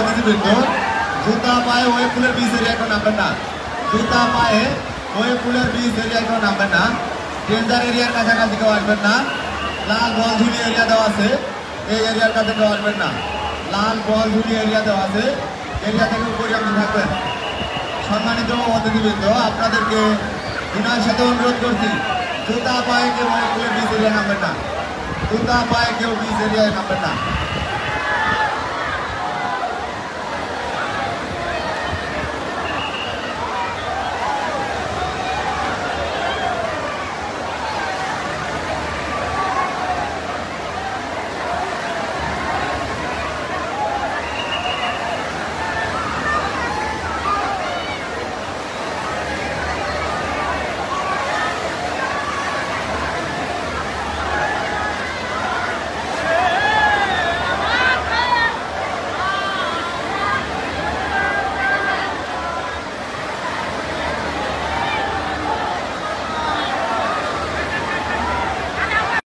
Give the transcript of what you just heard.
অতিথিবৃন্দ জুতা পায়ে ওয়েব পুলের বিচ এরিয়া কেউ নামবেন না। জুতা পায়ে ওয়েব পুলের বিচ এরিয়া কেউ নামবেন না। ডেঞ্জার এরিয়ার কাছাকাছি কেউ আসবেন না। লাল বল ঝুলি এরিয়া দেওয়া আছে, এই এরিয়ার কাছে কেউ আসবেন না। লাল বল ঝুলি এরিয়া দেওয়া আছে, এরিয়া থেকে উপরে আপনি থাকবেন। সম্মানিত অতিথিবৃন্দ, আপনাদেরকে বিনয়ের সাথে অনুরোধ করছি, জুতা পায়ে কেউ ওয়েব পুলের বিচ এরিয়া নামবেন না। জুতা পায়ে কেউ বিচ এরিয়ায় নামবেন না।